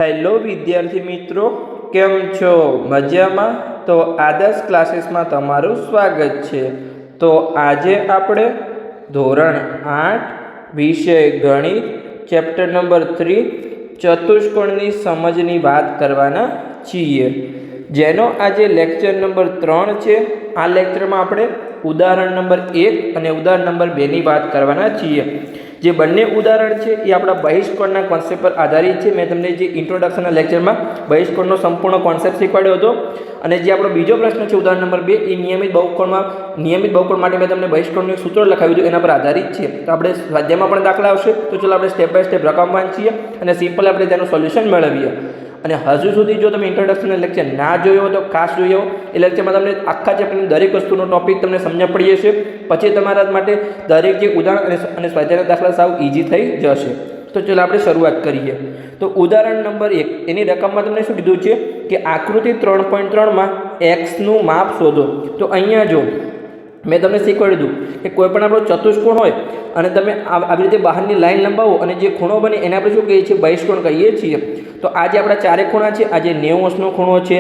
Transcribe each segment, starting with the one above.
Hello વિદ્યાર્થી મિત્રો, કેમ છો? મજામાં? તો આદર્શ ક્લાસીસમાં તમારું સ્વાગત છે. તો આજે આપણે ધોરણ 8 વિષય ગણિત ચેપ્ટર નંબર 3 ચતુષ્કોણની સમજની વાત કરવાના છીએ, જેનો આજે લેક્ચર નંબર 3 છે. આ લેક્ચરમાં આપણે ઉદાહરણ નંબર 1 અને ઉદાહરણ નંબર 2ની વાત કરવાના છીએ. જે બંને ઉદાહરણ છે એ આપણા બહિષ્કોણના કોન્સેપ્ટ પર આધારિત છે. મેં તમને જે ઇન્ટ્રોડક્શનના લેક્ચરમાં બહિષ્કોણનો સંપૂર્ણ કોન્સેપ્ટ શીખવાડ્યો હતો, અને જે આપણો બીજો પ્રશ્ન છે ઉદાહરણ નંબર 2 એ નિયમિત બહુકોણ માટે મેં તમને બહિષ્કોણનું સૂત્ર લખાવ્યું હતું, એના પર આધારિત છે. તો આપણે સ્વાધ્યાયમાં પણ દાખલા આવશે, તો ચાલો આપણે સ્ટેપ બાય સ્ટેપ રકમ વાંચીએ અને સિમ્પલ આપણે તેનું સોલ્યુશન મેળવીએ. અને હજુ સુધી જો તમે ઇન્ટ્રોડક્શનનો લેક્ચર ના જોયો તો ખાસ જોયો. એ લેક્ચરમાં તમને આખા ચેપ્ટરની દરેક વસ્તુનો ટોપિક તમને સમજ પડી જશે. પછી તમારા માટે દરેક જે ઉદાહરણ અને સ્વાધ્યાયના દાખલા સાવ ઇઝી થઈ જશે. તો ચાલો આપણે શરૂઆત કરીએ. તો ઉદાહરણ નંબર 1 એની રકમમાં તમને શું કીધું છે કે આકૃતિ 3.3માં એક્સનું માપ શોધો. તો અહીંયા જો મેં તમને શીખવાડ્યું હતું કે કોઈ પણ આપણો ચતુષ્કોણ હોય અને તમે આવી રીતે બહારની લાઈન લંબાવો અને જે ખૂણો બને એને આપણે શું કહીએ છીએ? બહિષ્કોણ કહીએ છીએ. તો આ જે આપણા ચારે ખૂણા છે, આ જે 90 અંશનો ખૂણો છે,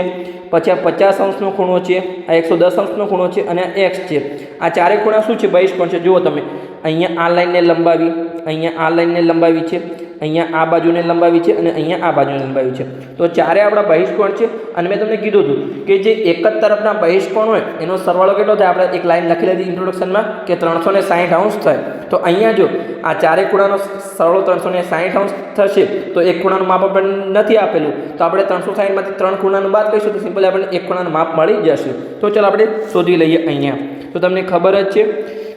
પછી આ 50 અંશનો ખૂણો છે, આ 110 અંશનો ખૂણો છે અને આ એક્સ છે. આ ચારે ખૂણા શું છે? બહિષ્કોણ છે. જુઓ તમે, અહીંયા આ લાઈનને લંબાવી, અહીંયા આ લાઈનને લંબાવી છે, અહીંયા આ બાજુને લંબાવી છે અને અહીંયા આ બાજુને લંબાવી છે. તો ચારે આપણા બહિષ્કોણ છે. અને મેં તમને કીધું હતું કે જે એક જ તરફના બહિષ્કોણ હોય એનો સરવાળો કેટલો થાય? આપણે એક લાઈન લખી લીધી ઇન્ટ્રોડક્શનમાં કે 360 અંશ થાય. તો અહીંયા જો આ ચારે ખૂણાનો સરવાળો 360 અંશ થશે, તો એક ખૂણાનું માપ આપણને નથી આપેલું, તો આપણે 360માંથી 3 ખૂણાનું બાદ કરીશું તો સિમ્પલી આપણને એક ખૂણાનું માપ મળી જશે. તો ચાલો આપણે શોધી લઈએ. અહીંયા તો તમને ખબર જ છે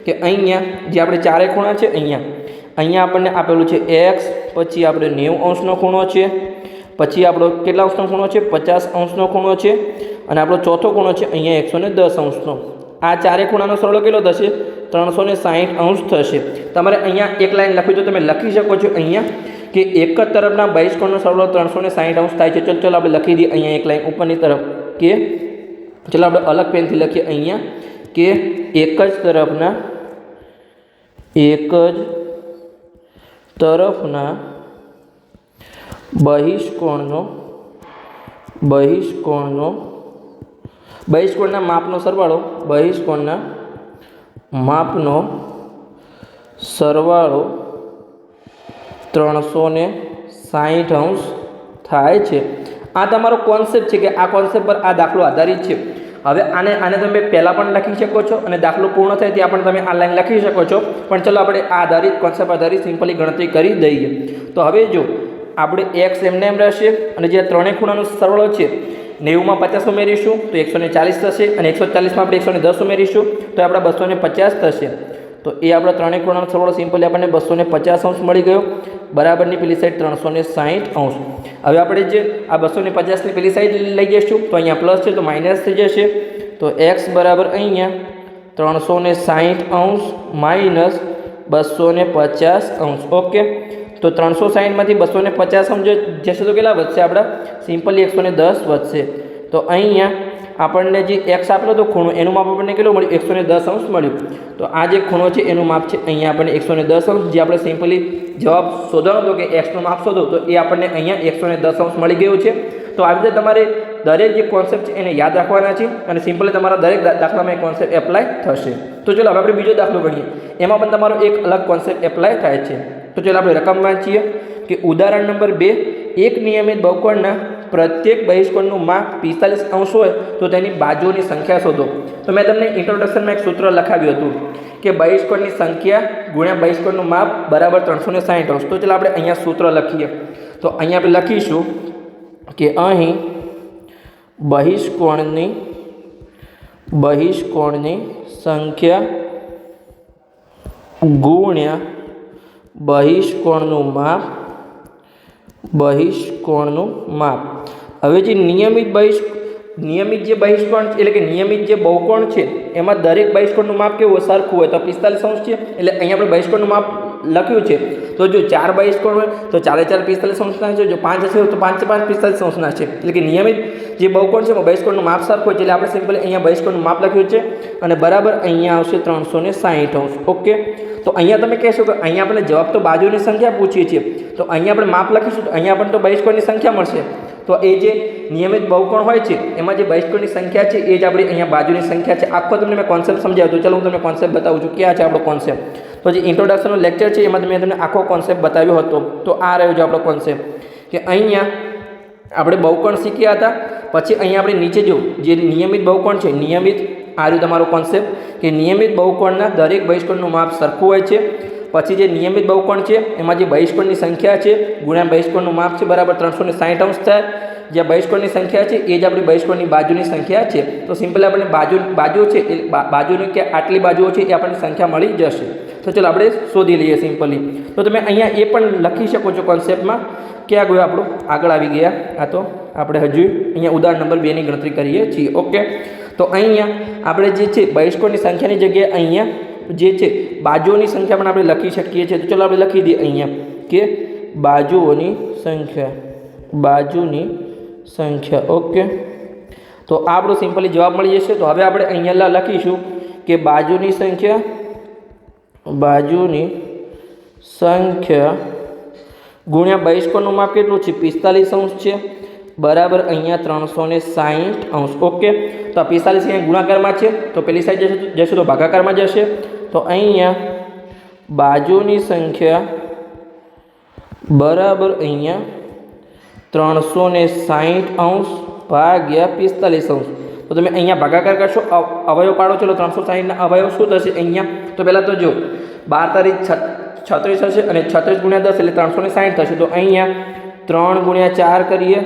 કે અહીંયા જે આપણે ચારે ખૂણા છે, અહીંયા આપણને આપેલું છે એક્સ, પછી આપણે 90 અંશનો ખૂણો છે, પછી આપણો કેટલા અંશનો ખૂણો છે? 50 અંશનો ખૂણો છે, અને આપણો ચોથો ખૂણો છે અહીંયા 110 અંશનો. આ ચારે ખૂણાનો સરવાળો કેટલો થશે? 360 અંશ થશે. તમારે અહીંયા એક લાઈન લખવી તો તમે લખી શકો છો અહીંયા કે એક જ તરફના બહિષ્કોણનો સરવાળો 360 અંશ થાય છે. ચલો આપણે લખી દઈએ અહીંયા એક લાઈન ઉપરની તરફ કે ચલો આપણે અલગ પેનથી લખીએ અહીંયા કે એક જ તરફના બહિષ્કોણના માપનો સરવાળો 360 અંશ થાય છે. આ તમારો કોન્સેપ્ટ છે કે આ કોન્સેપ્ટ પર આ દાખલો આધારિત છે. હવે આને તમે પહેલાં પણ લખી શકો છો અને દાખલો પૂર્ણ થાય ત્યાં પણ તમે આ લાઈન લખી શકો છો. પણ ચલો આપણે આ કોન્સેપ્ટ આધારિત સિમ્પલી ગણતરી કરી દઈએ. તો હવે જો આપણે એક્સ એમને એમ રહેશે, અને જે ત્રણેય ખૂણાનો સરવાળો છે 90માં 50 ઉમેરીશું તો 140 થશે, અને 140માં આપણે 110 ઉમેરીશું તો આપણા 250 થશે. તો એ આપણા ત્રણેય ખૂણાનો સરવાળો સિમ્પલી આપણને 250 અંશ મળી ગયો. બરાબરની પેલી સાઈડ 360 અંશ. હવે આપણે જે આ 250ની પેલી સાઈડ લઈ જઈશું તો અહીંયા પ્લસ છે તો માઇનસ થઈ જશે. તો એક્સ બરાબર અહીંયા 360 અંશ માઇનસ 250 અંશ. ઓકે, તો 360માંથી 250 અંશ જશે તો કેટલા વધશે? આપણા સિમ્પલી 110 વધશે. તો અહીંયા આપણને જે એક્સ આપેલો હતો ખૂણો, એનું માપ આપણને કેટલું મળ્યું? 110 અંશ મળ્યું. તો આ જે ખૂણો છે એનું માપ છે અહીંયા આપણને 110 અંશ. જે આપણે સિમ્પલી જવાબ શોધવાનો હતો કે એક્સનું માપ શોધો, તો એ આપણને અહીંયા 110 અંશ મળી ગયું છે. તો આવી રીતે તમારે દરેક જે કોન્સેપ્ટ છે એને યાદ રાખવાના છે, અને સિમ્પલી તમારા દરેક દાખલામાં એ કોન્સેપ્ટ એપ્લાય થશે. તો ચલો હવે આપણે બીજો દાખલો ગણીએ. એમાં પણ તમારો એક અલગ કોન્સેપ્ટ એપ્લાય થાય છે. તો ચલો આપણે રકમ વાંચીએ કે ઉદાહરણ નંબર 2 એક નિયમિત બહુકોણના પ્રત્યેક બહિષ્કોણનું માપ 45 અંશ હોય તો તેની બાજુઓની સંખ્યા શોધો. તો મેં તમને ઇન્ટ્રોડક્શનમાં એક સૂત્ર લખાવ્યું હતું કે બહિષ્કોણની સંખ્યા ગુણ્યા બહિષ્કોણનું માપ બરાબર 360 અંશ. તો ચાલો આપણે અહીંયા સૂત્ર લખીએ. તો અહીંયા આપણે લખીશું કે અહીં બહિષ્કોણની સંખ્યા ગુણ્યા બહિષ્કોણનું માપ. હવે જે નિયમિત જે બહિષ્કોણ એટલે કે નિયમિત જે બહુકોણ છે એમાં દરેક બહિષ્કોણનું માપ કેવું સરખું હોય. તો 45 અંશ છે એટલે અહીંયા આપણે બહિષ્કોણનું માપ લખ્યું છે તો જો 4 બહિષ્કોણ હોય તો 4 4 45 અંશના છે, જો 5 હશે તો 5 5 45 અંશના છે, એટલે કે નિયમિત જે બહુકોણ છે એમાં બહિષ્કોણનું માપ સરખું હોય છે, એટલે આપણે સિમ્પલી અહીંયા બહિષ્કોણનું માપ લખ્યું છે અને બરાબર અહીંયા આવશે 360 અંશ. ઓકે, તો અહીંયા તમે કહેશો કે અહીંયા આપણે જવાબ તો બાજુની સંખ્યા પૂછીએ છીએ, તો અહીંયા આપણે માપ લખીશું તો અહીંયા આપણને તો બહિષ્કોણની સંખ્યા મળશે. તો એ જે નિયમિત બહુકોણ હોય છે એમાં જે બહિષ્કોણની સંખ્યા છે એ જ આપણી અહીંયા બાજુની સંખ્યા છે. આખો તમને મેં કોન્સેપ્ટ સમજાવ્યો, તો ચાલો હું તમને કોન્સેપ્ટ બતાવું છું. ક્યાં છે આપણો કોન્સેપ્ટ? તો જે ઇન્ટ્રોડક્શનનો લેક્ચર છે એમાં મેં તમને આખો કોન્સેપ્ટ બતાવ્યો હતો. તો આ રહ્યો છે આપણો કોન્સેપ્ટ કે અહીંયા આપણે બહુકોણ શીખ્યા હતા. પછી અહીંયા આપણે નીચે જો જે નિયમિત બહુકોણ છે, નિયમિત આ રહ્યું તમારો કોન્સેપ્ટ કે નિયમિત બહુકોણના દરેક બહિષ્કોણનું માપ સરખું હોય છે. પછી જે નિયમિત બહુકોણ છે એમાં જે બહિષ્કોણની સંખ્યા છે ગુણ્યા બહિષ્કોણનું માપ છે બરાબર 360 અંશ થાય. જ્યાં બહિષ્કોણની સંખ્યા છે એ જ આપણી બહિષ્કોણની બાજુની સંખ્યા છે. તો સિમ્પલ આપણે બાજુ છે એ બાજુની કે આટલી બાજુઓ છે એ આપણને સંખ્યા મળી જશે. તો ચલો આપણે શોધી લઈએ સિમ્પલી. તો તમે અહીંયા એ પણ લખી શકો છો કોન્સેપ્ટમાં. ક્યાં ગયો આપણું? આગળ આવી ગયા. આ તો આપણે હજુ અહીંયા ઉદાહરણ નંબર 2 ની ગણતરી કરીએ છીએ. ઓકે, તો અહીંયા આપણે જે છે બહિષ્કોણની સંખ્યાની જગ્યાએ અહીંયા જે છે બાજુઓની સંખ્યા પણ આપણે લખી શકીએ છીએ. તો ચલો આપણે લખી દઈએ અહીંયા કે બાજુઓની સંખ્યા. ઓકે, તો આ આપણો સિમ્પલી જવાબ મળી જશે. તો હવે આપણે અહીંયા લખીશું કે બાજુની સંખ્યા ગુણ્યા બહિષ્કોણનું માપ કેટલું છે? 45 અંશ છે બરાબર અહીંયા 360 અંશ. ઓકે, તો આ 45 અહીંયા ગુણાકારમાં છે તો પેલી સાઈડ જશે તો ભાગાકારમાં જશે. તો અહીંયા બાજુની સંખ્યા બરાબર અહીંયા 360 અંશ ભાગ્યા 45 અંશ. તો તમે અહીંયા ભાગાકાર કરશો, અવયવ પાડો. ચલો 360ના અવયવ શું થશે અહીંયા? તો પહેલાં તો જો 12 તારીખ 36 હશે અને 36 ગુણ્યા 10 એટલે 360 થશે. તો અહીંયા 3 ગુણ્યા 4 કરીએ,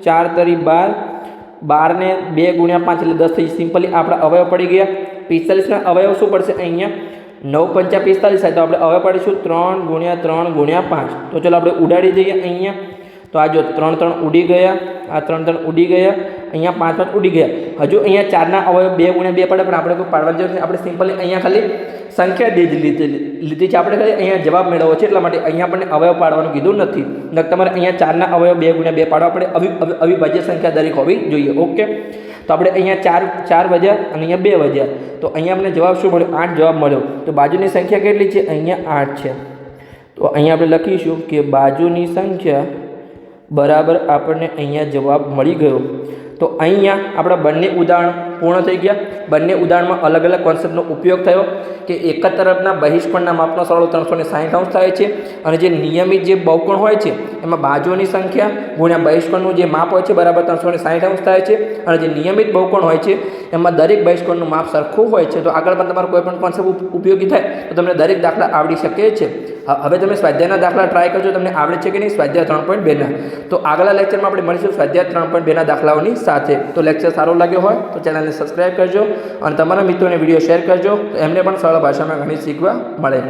4 તારીખ 12, 12 ને 2 ગુણ્યા 5 એટલે 10 થઈ. સિમ્પલી આપણા અવયવ પડી ગયા. 45ના અવયવ શું પડશે અહીંયા? 9 પંચા 45 થાય. તો આપણે અવયવ પાડીશું 3 ગુણ્યા 3 ગુણ્યા 5. તો ચલો આપણે ઉડાડી દઈએ અહીંયા. તો આ જો 3 3 ઉડી ગયા, આ 3 3 ઉડી ગયા, અહીંયા 5 5 ઉડી ગયા. હજુ અહીંયા 4ના અવયવ 2 ગુણ્યા 2 પડે, પણ આપણે કોઈ પાડવાની જરૂર નથી. આપણે સિમ્પલી અહીંયા ખાલી સંખ્યા લીધી છે. આપણે ખાલી અહીંયા જવાબ મેળવવો છે, એટલા માટે અહીંયા આપણને અવયવ પાડવાનું કીધું નથી. તમારે અહીંયા 4ના અવયવ 2 ગુણ્યા 2 પાડવા પડે. અવિભાજ્ય સંખ્યા દરેક હોવી જોઈએ. ઓકે, તો આપણે અહીંયા 4 વધ્યા અને અહીંયા 2 વધ્યા. તો અહીંયા આપણે જવાબ શું મળ્યો? 8 જવાબ મળ્યો. તો બાજુની સંખ્યા કેટલી છે? અહીંયા 8 છે. તો અહીંયા આપણે લખીશું કે બાજુની સંખ્યા બરાબર આપણને અહીંયા જવાબ મળી ગયો. તો અહીંયા આપણા બંને ઉદાહરણ પૂર્ણ થઈ ગયા. બંને ઉદાહરણમાં અલગ અલગ કોન્સેપ્ટનો ઉપયોગ થયો કે એક જ તરફના બહિષ્કોણના માપનો સરવાળો 360 અંશ થાય છે અને જે નિયમિત જે બહુકોણ હોય છે એમાં બાજુઓની સંખ્યા ગુણ્યા બહિષ્કોણનું જે માપ હોય છે બરાબર 360 અંશ થાય છે. અને જે નિયમિત બહુકોણ હોય છે એમાં દરેક બહિષ્કોણનું માપ સરખું હોય છે. તો આગળ પણ તમારો કોઈ પણ કોન્સેપ્ટ ઉપયોગી થાય તો તમને દરેક દાખલા આવડી શકે છે. હવે તમે સ્વાધ્યાયના દાખલા ટ્રાય કરજો, તમને આવડે છે કે નહીં સ્વાધ્યાય 3.2ના. તો આગલા લેક્ચરમાં આપણે મળીશું સ્વાધ્યાય 3.2ના દાખલાઓની સાથે. તો લેક્ચર સારો લાગ્યો હોય તો ચેનલને સબસ્ક્રાઈબ કરજો અને તમારા મિત્રોને વિડીયો શેર કરજો, તો એમને પણ સરળ ભાષામાં ઘણી શીખવા મળે.